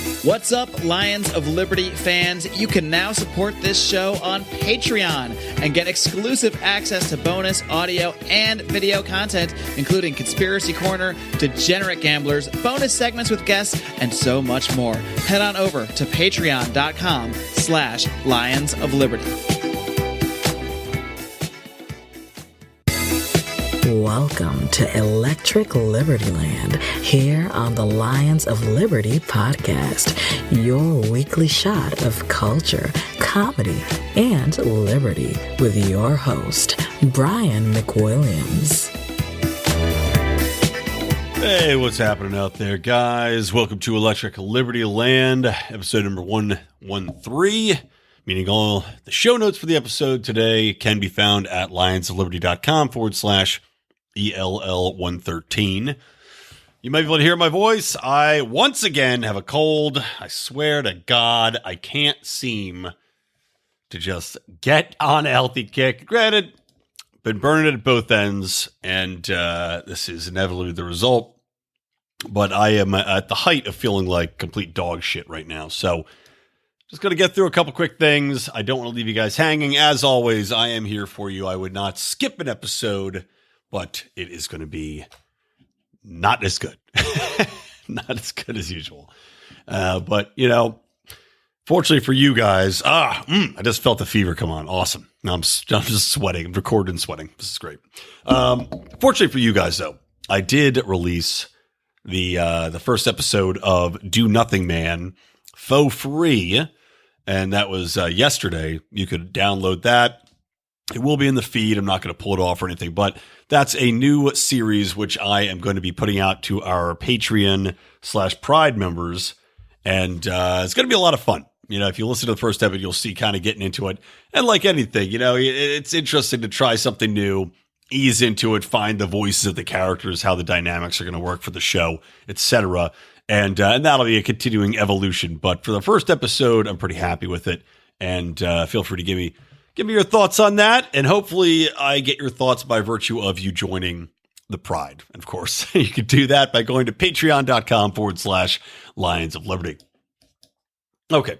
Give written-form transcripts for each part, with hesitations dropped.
What's up, Lions of Liberty fans? You can now support this show on Patreon and get exclusive access to bonus audio and video content, including Conspiracy Corner, Degenerate Gamblers, bonus segments with guests, and so much more. Head on over to patreon.com/Lions of Liberty. Welcome to Electric Liberty Land, here on the Lions of Liberty podcast, your weekly shot of culture, comedy, and liberty with your host, Brian McWilliams. Hey, what's happening out there, guys? Welcome to Electric Liberty Land, episode number 113, meaning all the show notes for the episode today can be found at lionsofliberty.com/ELL 113. You might be able to hear my voice. I once again have a cold. I swear to God, I can't seem to just get on a healthy kick. Granted, been burning it at both ends, and this is inevitably the result. But I am at the height of feeling like complete dog shit right now. So just going to get through a couple quick things. I don't want to leave you guys hanging. As always, I am here for you. I would not skip an episode, but it is going to be not as good. Not as good as usual. But, you know, fortunately for you guys, I just felt the fever come on. Awesome. Now I'm just sweating. I'm recording and sweating. This is great. Fortunately for you guys, though, I did release the first episode of Do Nothing Man for free, and that was yesterday. You could download that. It will be in the feed. I'm not going to pull it off or anything, but that's a new series which I am going to be putting out to our Patreon/Pride members, and it's going to be a lot of fun. You know, if you listen to the first episode, you'll see kind of getting into it. And like anything, you know, it's interesting to try something new, ease into it, find the voices of the characters, how the dynamics are going to work for the show, etc. And that'll be a continuing evolution. But for the first episode, I'm pretty happy with it. And feel free to give me your thoughts on that. And hopefully I get your thoughts by virtue of you joining the Pride. And of course, you can do that by going to patreon.com/Lions of Liberty. Okay.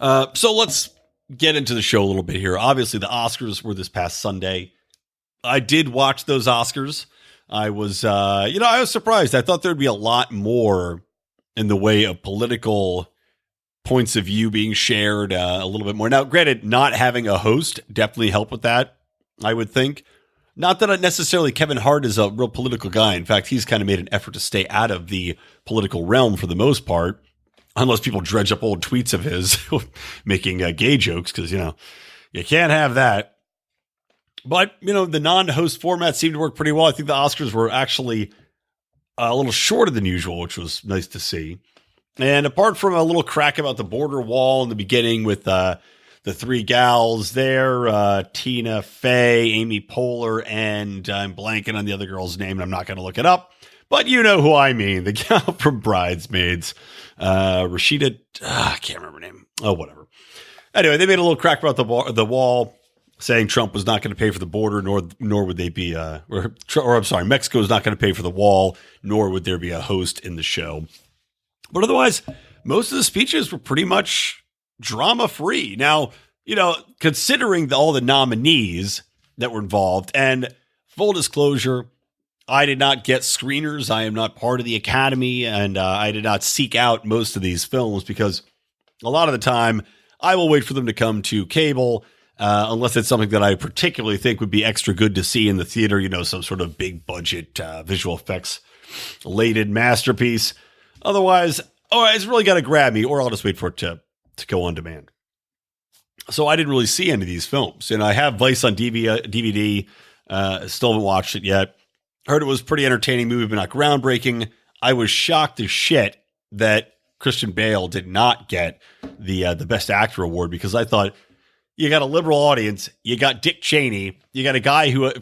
So let's get into the show a little bit here. Obviously, the Oscars were this past Sunday. I did watch those Oscars. I was, I was surprised. I thought there'd be a lot more in the way of political points of view being shared a little bit more. Now, granted, not having a host definitely helped with that, I would think. Not that necessarily Kevin Hart is a real political guy. In fact, he's kind of made an effort to stay out of the political realm for the most part, unless people dredge up old tweets of his making gay jokes, because, you know, you can't have that. But, you know, the non-host format seemed to work pretty well. I think the Oscars were actually a little shorter than usual, which was nice to see. And apart from a little crack about the border wall in the beginning with the three gals there, Tina Fey, Amy Poehler, and I'm blanking on the other girl's name, and I'm not going to look it up. But you know who I mean, the gal from Bridesmaids, Rashida, I can't remember her name. Oh, whatever. Anyway, they made a little crack about the wall, saying Trump was not going to pay for the border, nor would they be, Mexico is not going to pay for the wall, nor would there be a host in the show. But otherwise, most of the speeches were pretty much drama-free. Now, you know, considering all the nominees that were involved, and full disclosure, I did not get screeners. I am not part of the Academy, and I did not seek out most of these films because a lot of the time I will wait for them to come to cable, unless it's something that I particularly think would be extra good to see in the theater, you know, some sort of big budget visual effects laden masterpiece. Otherwise, it's really got to grab me, or I'll just wait for it to go on demand. So I didn't really see any of these films. And I have Vice on DVD. Still haven't watched it yet. Heard it was a pretty entertaining movie, but not groundbreaking. I was shocked as shit that Christian Bale did not get the Best Actor award, because I thought, you got a liberal audience, you got Dick Cheney, you got a guy who,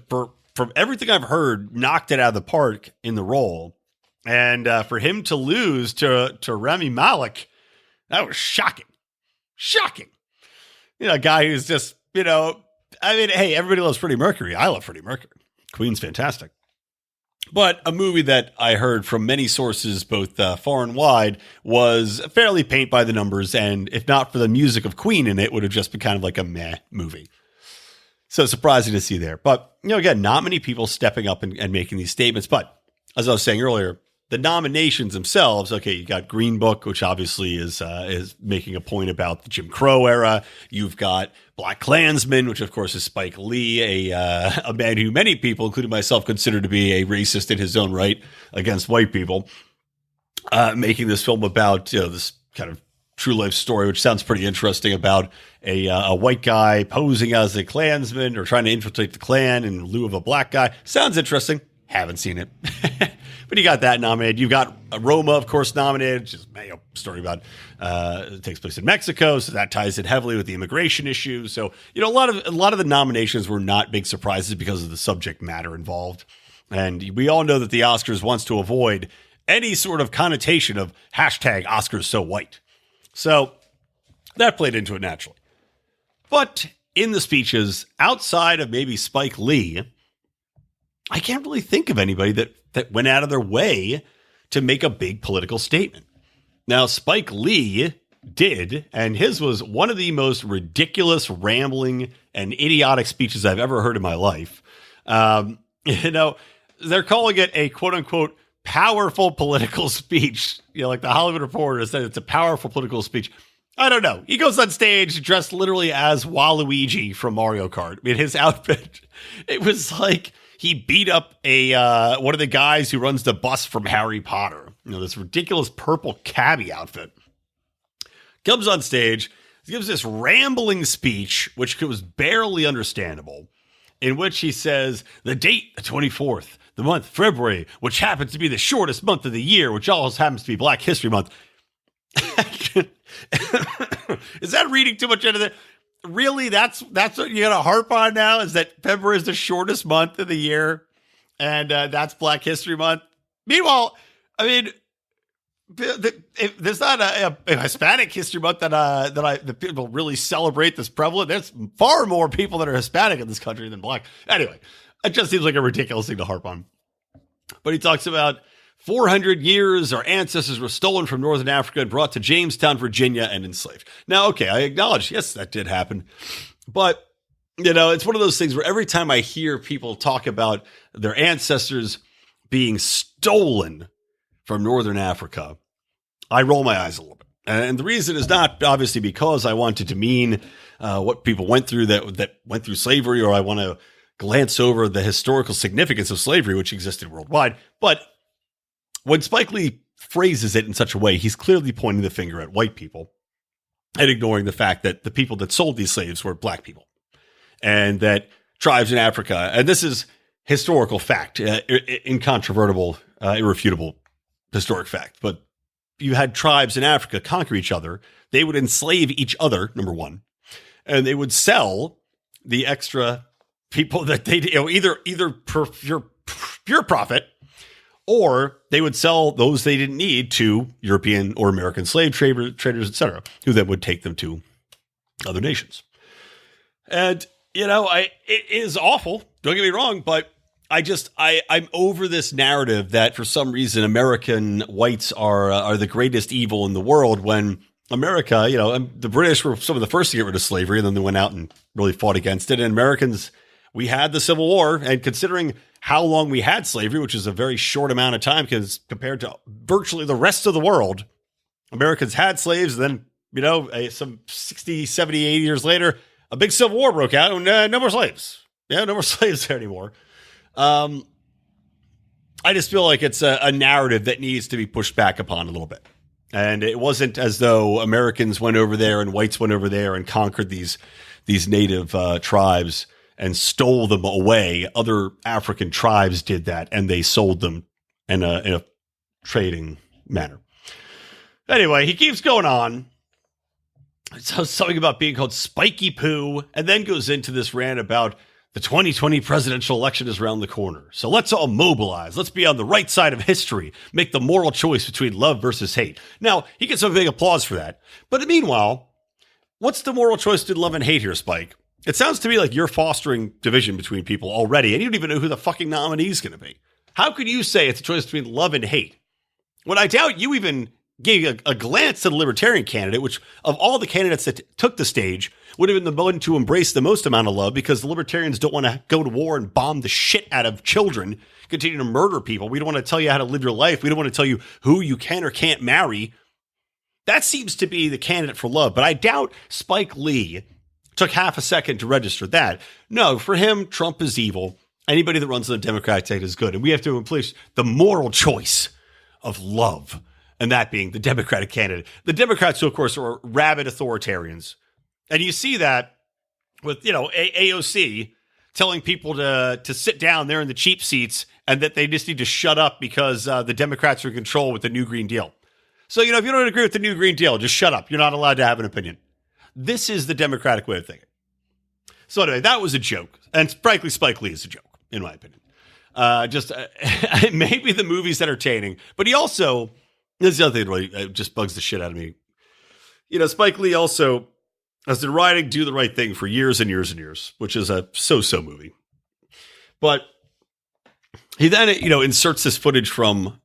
from everything I've heard, knocked it out of the park in the role. And for him to lose to Rami Malek, that was shocking. Shocking. You know, a guy who's just, you know, I mean, hey, everybody loves Freddie Mercury. I love Freddie Mercury. Queen's fantastic. But a movie that I heard from many sources, both far and wide, was fairly paint by the numbers. And if not for the music of Queen in it, would have just been kind of like a meh movie. So surprising to see there. But, again, not many people stepping up and making these statements. But as I was saying earlier, the nominations themselves, okay, you got Green Book, which obviously is making a point about the Jim Crow era. You've got Black Klansman, which of course is Spike Lee, a man who many people, including myself, consider to be a racist in his own right against white people, making this film about this kind of true life story, which sounds pretty interesting, about a white guy posing as a Klansman or trying to infiltrate the Klan in lieu of a black guy. Sounds interesting. Haven't seen it. But you got that nominated. You've got Roma, of course, nominated, which is a story about it takes place in Mexico, so that ties in heavily with the immigration issue. So, a lot of the nominations were not big surprises because of the subject matter involved. And we all know that the Oscars wants to avoid any sort of connotation of hashtag Oscars so white. So that played into it naturally. But in the speeches, outside of maybe Spike Lee, I can't really think of anybody that went out of their way to make a big political statement. Now, Spike Lee did, and his was one of the most ridiculous, rambling, and idiotic speeches I've ever heard in my life. They're calling it a quote-unquote powerful political speech. Like the Hollywood Reporter said, it's a powerful political speech. I don't know. He goes on stage dressed literally as Waluigi from Mario Kart. I mean, his outfit, it was like he beat up one of the guys who runs the bus from Harry Potter. This ridiculous purple cabbie outfit. Comes on stage, gives this rambling speech, which was barely understandable, in which he says, the date, the 24th, the month, February, which happens to be the shortest month of the year, which also happens to be Black History Month. Is that reading too much into that? Really, that's what you're going to harp on now, is that February is the shortest month of the year, and that's Black History Month. Meanwhile, I mean, there's not a Hispanic History Month that people really celebrate this prevalent. There's far more people that are Hispanic in this country than Black. Anyway, it just seems like a ridiculous thing to harp on. But he talks about 400 years our ancestors were stolen from Northern Africa and brought to Jamestown, Virginia, and enslaved. Now, okay, I acknowledge, yes, that did happen. But, it's one of those things where every time I hear people talk about their ancestors being stolen from Northern Africa, I roll my eyes a little bit. And the reason is not obviously because I want to demean what people went through that went through slavery, or I want to glance over the historical significance of slavery, which existed worldwide. But when Spike Lee phrases it in such a way, he's clearly pointing the finger at white people and ignoring the fact that the people that sold these slaves were black people, and that tribes in Africa, and this is historical fact, incontrovertible, irrefutable historic fact, but you had tribes in Africa conquer each other. They would enslave each other, number one, and they would sell the extra people that they either pure profit, or they would sell those they didn't need to European or American slave traders, etc., who then would take them to other nations. And, it is awful. Don't get me wrong, but I'm over this narrative that for some reason American whites are the greatest evil in the world, when America, the British were some of the first to get rid of slavery, and then they went out and really fought against it. And Americans, we had the Civil War, and considering how long we had slavery, which is a very short amount of time because compared to virtually the rest of the world, Americans had slaves. And then, some 60, 70, 80 years later, a big Civil War broke out, and no more slaves. Yeah, no more slaves there anymore. I just feel like it's a narrative that needs to be pushed back upon a little bit. And it wasn't as though Americans went over there and whites went over there and conquered these native tribes and stole them away. Other African tribes did that, and they sold them in a trading manner. Anyway, he keeps going on. So something about being called Spiky Poo, and then goes into this rant about the 2020 presidential election is around the corner. So let's all mobilize. Let's be on the right side of history. Make the moral choice between love versus hate. Now, he gets some big applause for that. But meanwhile, what's the moral choice between love and hate here, Spike? It sounds to me like you're fostering division between people already, and you don't even know who the fucking nominee is going to be. How could you say it's a choice between love and hate? When I doubt you even gave a glance to the Libertarian candidate, which of all the candidates that took the stage would have been the one to embrace the most amount of love, because the Libertarians don't want to go to war and bomb the shit out of children, continue to murder people. We don't want to tell you how to live your life. We don't want to tell you who you can or can't marry. That seems to be the candidate for love, but I doubt Spike Lee took half a second to register that. No, for him, Trump is evil. Anybody that runs on the Democratic ticket is good. And we have to replace the moral choice of love, and that being the Democratic candidate. The Democrats, who, of course, are rabid authoritarians. And you see that with, AOC telling people to sit down there in the cheap seats and that they just need to shut up because the Democrats are in control with the new Green Deal. So, if you don't agree with the new Green Deal, just shut up. You're not allowed to have an opinion. This is the Democratic way of thinking. So anyway, that was a joke. And frankly, Spike Lee is a joke, in my opinion. Maybe the movie's entertaining, but he also, this is the other thing that really just bugs the shit out of me. Spike Lee also has been writing Do the Right Thing for years and years and years, which is a so-so movie. But he then, inserts this footage from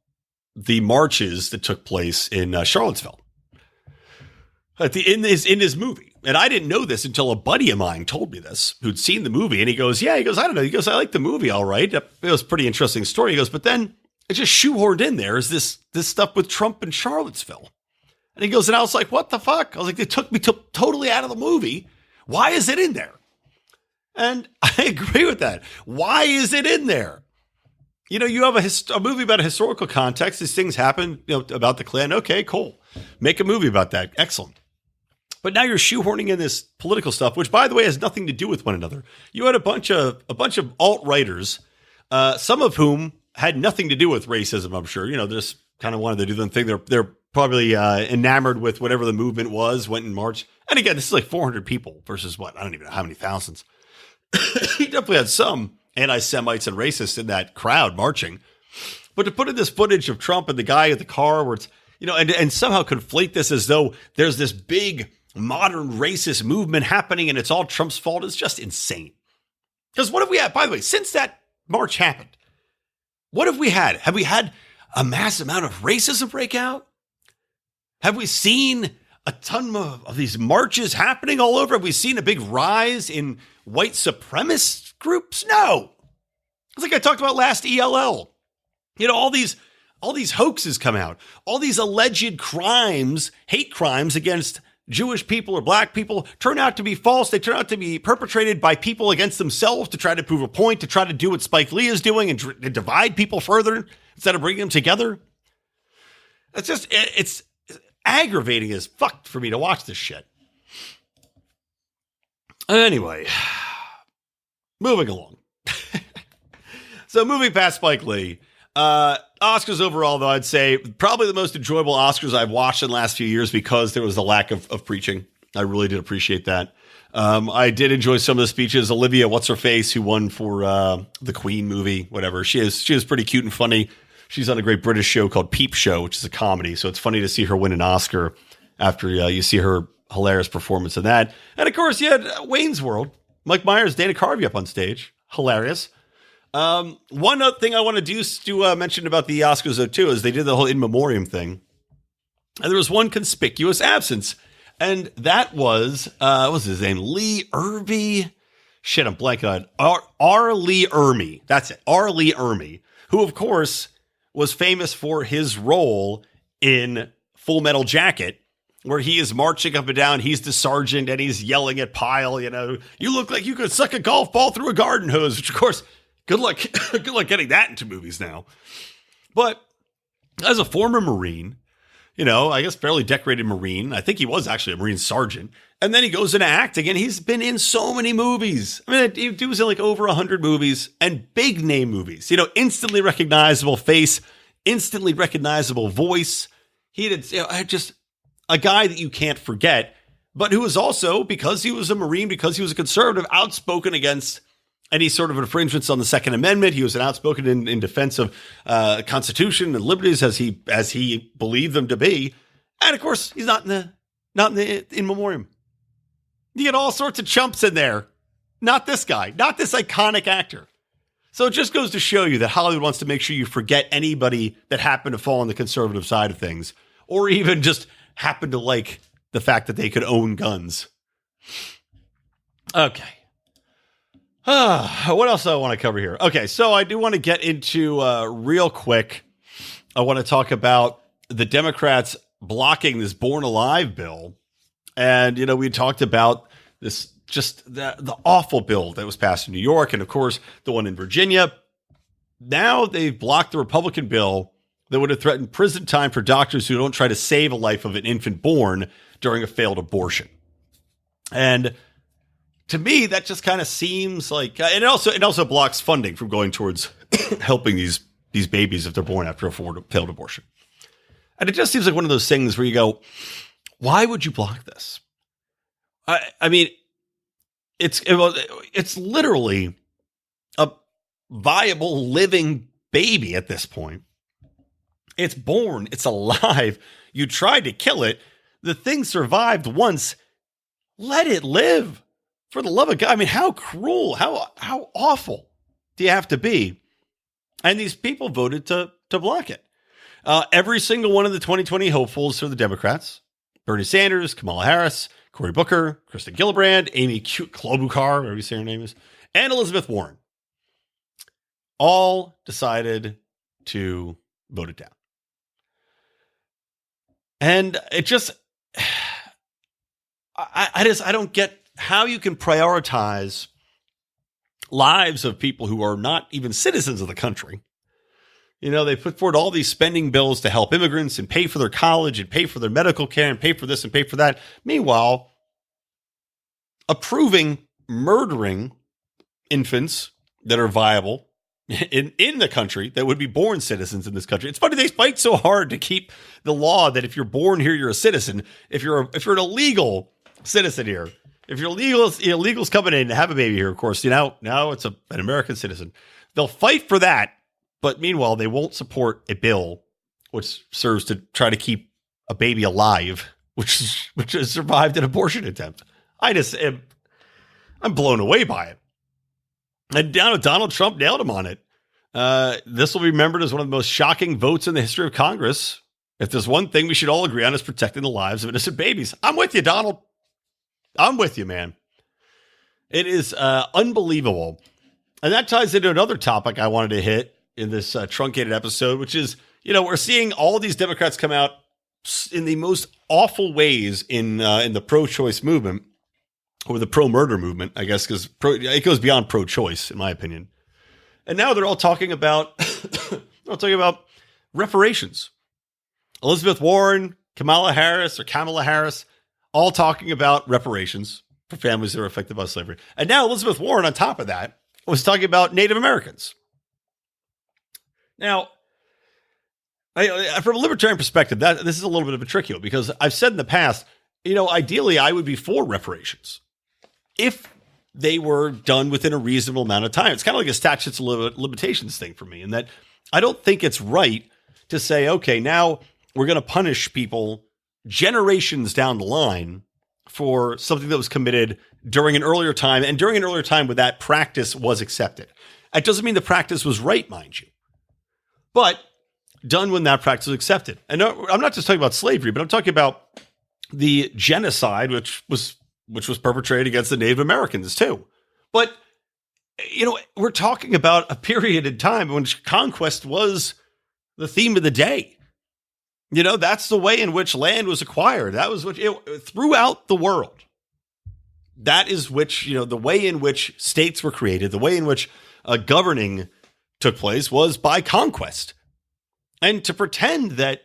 the marches that took place in Charlottesville in his movie. And I didn't know this until a buddy of mine told me this, who'd seen the movie. And he goes, I don't know. He goes, I like the movie. All right. It was a pretty interesting story. He goes, but then it just shoehorned in there is this stuff with Trump and Charlottesville. And he goes, and I was like, what the fuck? I was like, they took me totally out of the movie. Why is it in there? And I agree with that. Why is it in there? You have a movie about a historical context. These things happen, about the Klan. Okay, cool. Make a movie about that. Excellent. But now you're shoehorning in this political stuff, which, by the way, has nothing to do with one another. You had a bunch of alt-writers, some of whom had nothing to do with racism, I'm sure. They just kind of wanted to do their thing. They're probably enamored with whatever the movement was, went in March. And again, this is like 400 people versus what? I don't even know how many thousands. He definitely had some anti-Semites and racists in that crowd marching. But to put in this footage of Trump and the guy at the car where it's, and somehow conflate this as though there's this big modern racist movement happening and it's all Trump's fault is just insane. Because what have we had, by the way, since that march happened? What have we had? Have we had a mass amount of racism break out? Have we seen a ton of these marches happening all over? Have we seen a big rise in white supremacist groups? No. It's like I talked about last ELL. All these hoaxes come out. All these alleged crimes, hate crimes against Jewish people or black people turn out to be false. They turn out to be perpetrated by people against themselves to try to prove a point, to try to do what Spike Lee is doing and divide people further instead of bringing them together. It's aggravating as fuck for me to watch this shit. Anyway, moving along. So moving past Spike Lee, Oscars overall, though, I'd say probably the most enjoyable Oscars I've watched in the last few years because there was a lack of preaching. I really did appreciate that. I did enjoy some of the speeches. Olivia, what's-her-face, who won for the Queen movie, whatever. She is pretty cute and funny. She's on a great British show called Peep Show, which is a comedy. So it's funny to see her win an Oscar after you see her hilarious performance in that. And, of course, you had Wayne's World. Mike Myers, Dana Carvey up on stage. Hilarious. One other thing I want to do to mention about the Oscars, though, too, is they did the whole in memoriam thing. And there was one conspicuous absence. And that was, what was his name? Lee Irby? Shit, I'm blanking on R. Lee Ermey. That's it. R. Lee Ermey, who, of course, was famous for his role in Full Metal Jacket, where he is marching up and down. He's the sergeant and he's yelling at Pyle, you look like you could suck a golf ball through a garden hose, which, of course, good luck getting that into movies now. But as a former Marine, I guess fairly decorated Marine. I think he was actually a Marine sergeant. And then he goes into acting, and he's been in so many movies. I mean, he was in like over 100 movies and big name movies. Instantly recognizable face, instantly recognizable voice. He did just a guy that you can't forget, but who was also, because he was a Marine, because he was a conservative, outspoken against any sort of infringements on the Second Amendment. He was an outspoken in defense of Constitution and liberties as he believed them to be. And of course, he's not in the in memoriam. You get all sorts of chumps in there. Not this guy, not this iconic actor. So it just goes to show you that Hollywood wants to make sure you forget anybody that happened to fall on the conservative side of things, or even just happen to like the fact that they could own guns. Okay. What else do I want to cover here? Okay, so I do want to get into real quick. I want to talk about the Democrats blocking this Born Alive bill. And, you know, we talked about this, just the awful bill that was passed in New York, and of course, the one in Virginia. Now they've blocked the Republican bill that would have threatened prison time for doctors who don't try to save a life of an infant born during a failed abortion. And to me, that just kind of seems like, and it also blocks funding from going towards helping these babies if they're born after a failed abortion. And it just seems like one of those things where you go, why would you block this? I mean, it's literally a viable living baby at this point. It's born. It's alive. You tried to kill it. The thing survived once. Let it live. For the love of God. I mean, how cruel, how awful do you have to be? And these people voted to block it. Every single one of the 2020 hopefuls for the Democrats, Bernie Sanders, Kamala Harris, Cory Booker, Kristen Gillibrand, Amy Klobuchar, whatever you say her name is, and Elizabeth Warren, all decided to vote it down. And it just, I don't get how you can prioritize lives of people who are not even citizens of the country. You know, they put forward all these spending bills to help immigrants and pay for their college and pay for their medical care and pay for this and pay for that. Meanwhile, approving murdering infants that are viable in the country that would be born citizens in this country. It's funny, they fight so hard to keep the law that if you're born here, you're a citizen. If you're an illegal citizen here, if you're illegals coming in to have a baby here, of course, now it's an American citizen. They'll fight for that, but meanwhile, they won't support a bill which serves to try to keep a baby alive, which has survived an abortion attempt. I'm blown away by it. And Donald Trump nailed him on it. This will be remembered as one of the most shocking votes in the history of Congress. If there's one thing we should all agree on, is protecting the lives of innocent babies. I'm with you, Donald. I'm with you, man. It is unbelievable. And that ties into another topic I wanted to hit in this truncated episode, which is, you know, we're seeing all these Democrats come out in the most awful ways in the pro-choice movement, or the pro-murder movement, I guess, because it goes beyond pro-choice, in my opinion. And now they're all talking about reparations. Elizabeth Warren, Kamala Harris, all talking about reparations for families that are affected by slavery. And now Elizabeth Warren, on top of that, was talking about Native Americans. Now, from a libertarian perspective, this is a little bit of a tricky one, because I've said in the past, you know, ideally I would be for reparations if they were done within a reasonable amount of time. It's kind of like a statute of limitations thing for me, in that I don't think it's right to say, okay, now we're going to punish people generations down the line for something that was committed during an earlier time, and during an earlier time where that practice was accepted. It doesn't mean the practice was right, mind you, but done when that practice was accepted. And I'm not just talking about slavery, but I'm talking about the genocide, which was perpetrated against the Native Americans too. But, you know, we're talking about a period in time when conquest was the theme of the day. You know, that's the way in which land was acquired. That was throughout the world. That is which, you know, the way in which states were created, the way in which governing took place was by conquest. And to pretend that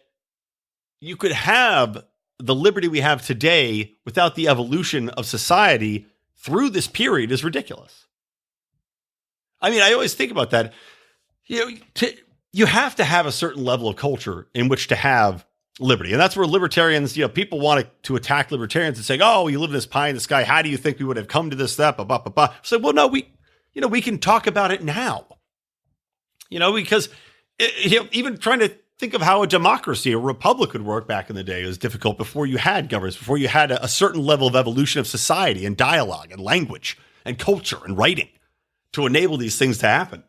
you could have the liberty we have today without the evolution of society through this period is ridiculous. I mean, I always think about that. You know, you have to have a certain level of culture in which to have liberty. And that's where libertarians, you know, people want to attack libertarians and say, oh, you live in this pie in the sky. How do you think we would have come to this, that, blah, blah, blah, blah. So, well, no, we can talk about it now, you know, because even trying to think of how a democracy, a republic would work back in the day was difficult before you had governments, before you had a certain level of evolution of society and dialogue and language and culture and writing. to enable these things to happen.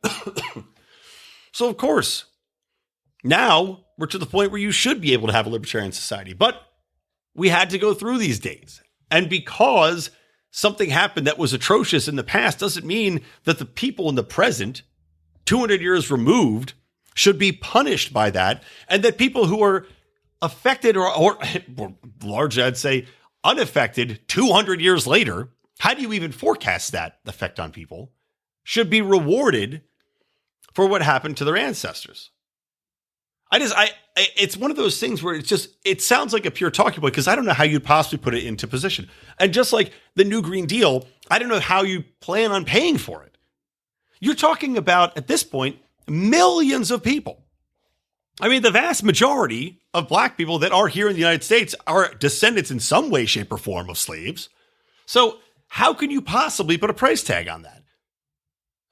So, of course, now we're to the point where you should be able to have a libertarian society. But we had to go through these days. And because something happened that was atrocious in the past doesn't mean that the people in the present, 200 years removed, should be punished by that. And that people who are affected or largely, I'd say, unaffected 200 years later, how do you even forecast that effect on people, should be rewarded for what happened to their ancestors. It's one of those things where it sounds like a pure talking point because I don't know how you'd possibly put it into position. And just like the New Green Deal, I don't know how you plan on paying for it. You're talking about, at this point, millions of people. I mean, the vast majority of black people that are here in the United States are descendants in some way, shape, or form of slaves. So how can you possibly put a price tag on that?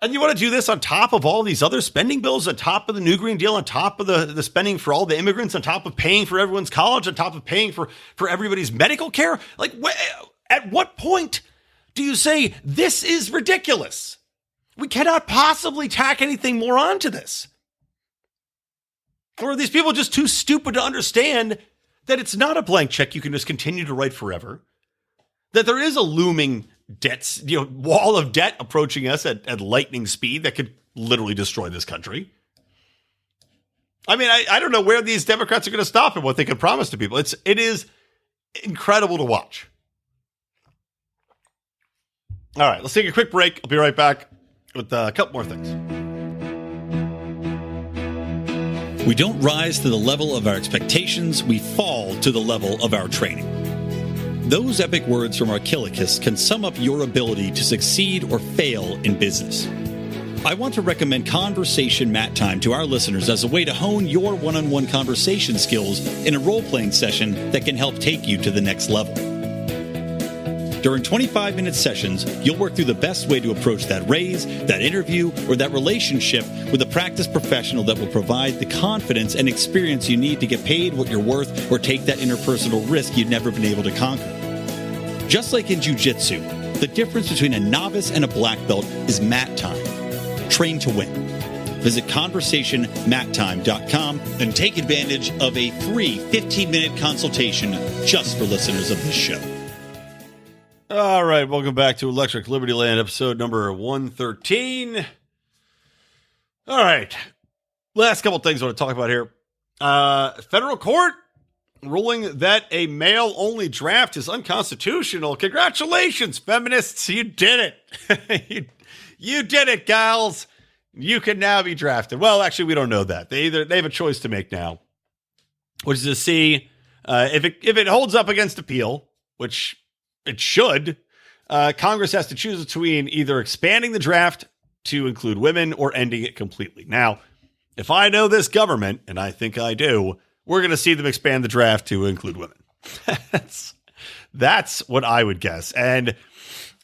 And you want to do this on top of all these other spending bills, on top of the New Green Deal, on top of the spending for all the immigrants, on top of paying for everyone's college, on top of paying for everybody's medical care? Like, at what point do you say, this is ridiculous? We cannot possibly tack anything more onto this. Or are these people just too stupid to understand that it's not a blank check you can just continue to write forever? That there is a looming debts, wall of debt approaching us at lightning speed that could literally destroy this country. I mean, I don't know where these Democrats are going to stop and what they can promise to people. It is incredible to watch. All right, let's take a quick break. I'll be right back with a couple more things. We don't rise to the level of our expectations. We fall to the level of our training. Those epic words from Archilochus can sum up your ability to succeed or fail in business. I want to recommend Conversation Mat Time to our listeners as a way to hone your one-on-one conversation skills in a role-playing session that can help take you to the next level. During 25-minute sessions, you'll work through the best way to approach that raise, that interview, or that relationship with a practiced professional that will provide the confidence and experience you need to get paid what you're worth or take that interpersonal risk you've never been able to conquer. Just like in jiu-jitsu, the difference between a novice and a black belt is mat time. Train to win. Visit conversationmattime.com and take advantage of a free 15-minute consultation just for listeners of this show. All right, welcome back to Electric Liberty Land, episode number 113. All right, last couple things I want to talk about here. Federal court ruling that a male-only draft is unconstitutional. Congratulations, feminists, you did it. you did it, gals. You can now be drafted. Well, actually, we don't know that. They have a choice to make now, which is to see if it holds up against appeal, which it should. Congress has to choose between either expanding the draft to include women or ending it completely. Now, if I know this government, and I think I do, we're going to see them expand the draft to include women. That's what I would guess. And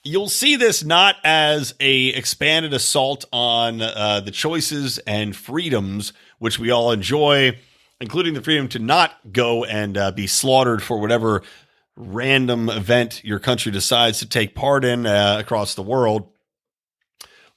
you'll see this not as a expanded assault on the choices and freedoms which we all enjoy, including the freedom to not go and be slaughtered for whatever random event your country decides to take part in across the world.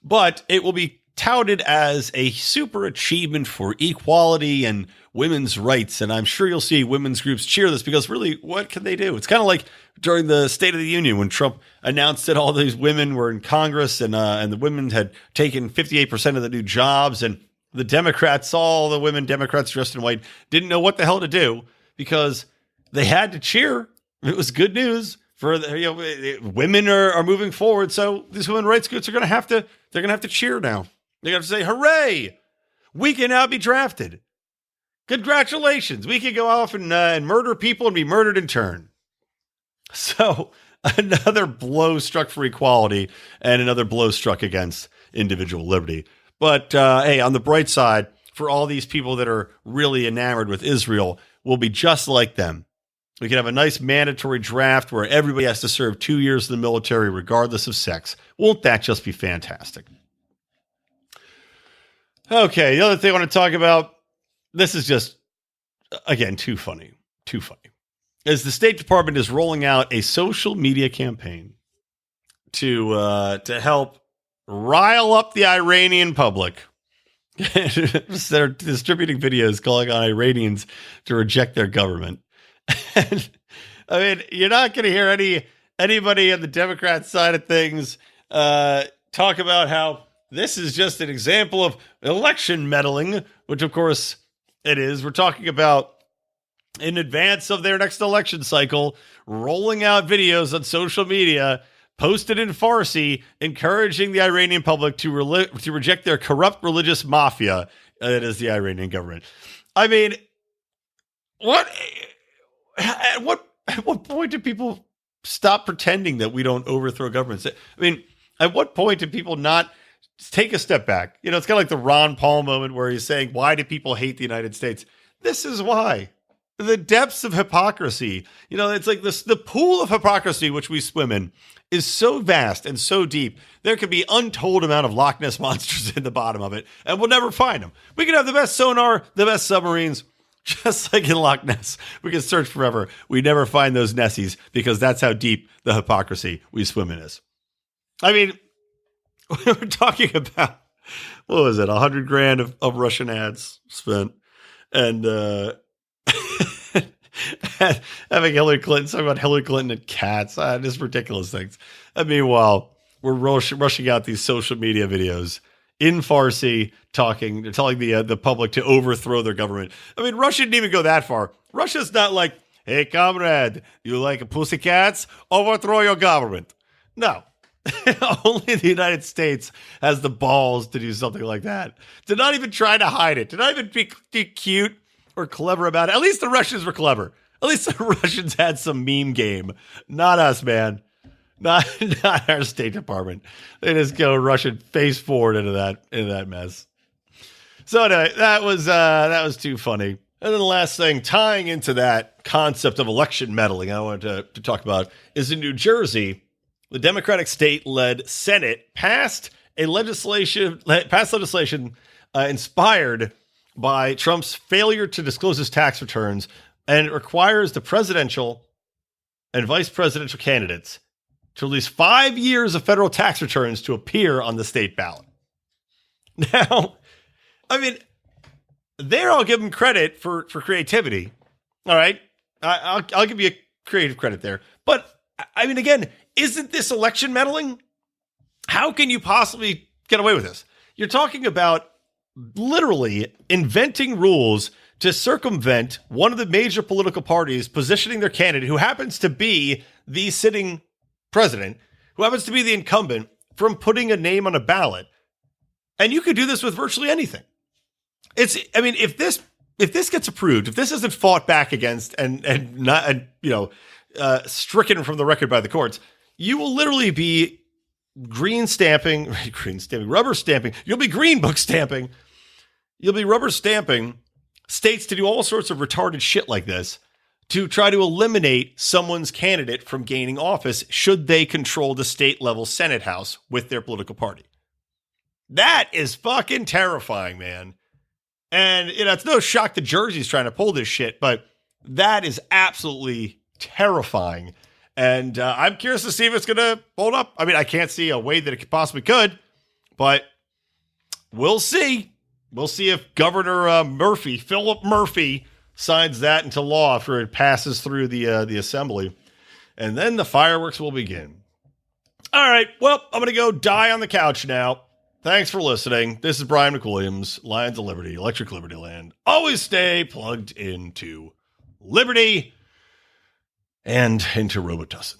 But it will be touted as a super achievement for equality and women's rights. And I'm sure you'll see women's groups cheer this because really, what can they do? It's kind of like during the State of the Union when Trump announced that all these women were in Congress and the women had taken 58% of the new jobs. And the Democrats, all the women Democrats dressed in white, didn't know what the hell to do because they had to cheer. It was good news for women are moving forward. So these women's rights groups are going to have to cheer now. They have to say, hooray, we can now be drafted. Congratulations. We can go off and murder people and be murdered in turn. So another blow struck for equality and another blow struck against individual liberty. But hey, on the bright side, for all these people that are really enamored with Israel, we'll be just like them. We can have a nice mandatory draft where everybody has to serve 2 years in the military regardless of sex. Won't that just be fantastic? Okay, the other thing I want to talk about, this is just, again, too funny, is the State Department is rolling out a social media campaign to help rile up the Iranian public. They're distributing videos calling on Iranians to reject their government. And, I mean, you're not going to hear anybody on the Democrat side of things talk about how this is just an example of election meddling, which, of course, it is. We're talking about in advance of their next election cycle, rolling out videos on social media posted in Farsi, encouraging the Iranian public to reject their corrupt religious mafia that is the Iranian government. I mean, at what point do people stop pretending that we don't overthrow governments? I mean, at what point do people not take a step back? You know, it's kind of like the Ron Paul moment where he's saying, why do people hate the United States? This is why. The depths of hypocrisy, you know, it's like this, the pool of hypocrisy which we swim in is so vast and so deep. There could be untold amount of Loch Ness monsters in the bottom of it, and we'll never find them. We can have the best sonar, the best submarines, just like in Loch Ness. We can search forever. We never find those Nessies because that's how deep the hypocrisy we swim in is. I mean, we're talking about, what was it, $100,000 of Russian ads spent, and having Hillary Clinton talking about Hillary Clinton and cats, just ridiculous things. And meanwhile, we're rushing out these social media videos in Farsi, telling the public to overthrow their government. I mean, Russia didn't even go that far. Russia's not like, hey, comrade, you like pussycats? Overthrow your government. No. Only the United States has the balls to do something like that. To not even try to hide it. To not even be cute or clever about it. At least the Russians were clever. At least the Russians had some meme game. Not us, man. Not our State Department. They just go Russian face forward into that mess. So anyway, that was too funny. And then the last thing, tying into that concept of election meddling, I wanted to talk about is in New Jersey, the Democratic state-led Senate passed legislation inspired by Trump's failure to disclose his tax returns, and it requires the presidential and vice presidential candidates to release 5 years of federal tax returns to appear on the state ballot. Now, I mean, there I'll give them credit for creativity. All right, I'll give you a creative credit there. But I mean, again, isn't this election meddling? How can you possibly get away with this? You're talking about literally inventing rules to circumvent one of the major political parties positioning their candidate, who happens to be the sitting president, who happens to be the incumbent, from putting a name on a ballot. And you could do this with virtually anything. If this gets approved, if this isn't fought back against and stricken from the record by the courts, you will literally be rubber stamping. You'll be green book stamping. You'll be rubber stamping states to do all sorts of retarded shit like this to try to eliminate someone's candidate from gaining office should they control the state level Senate House with their political party. That is fucking terrifying, man. And it's no shock that Jersey's trying to pull this shit, but that is absolutely terrifying. And I'm curious to see if it's going to hold up. I mean, I can't see a way that it possibly could, but we'll see. We'll see if Governor Philip Murphy, signs that into law after it passes through the assembly. And then the fireworks will begin. All right. Well, I'm going to go die on the couch now. Thanks for listening. This is Brian McWilliams, Lions of Liberty, Electric Liberty Land. Always stay plugged into Liberty and into Robitussin.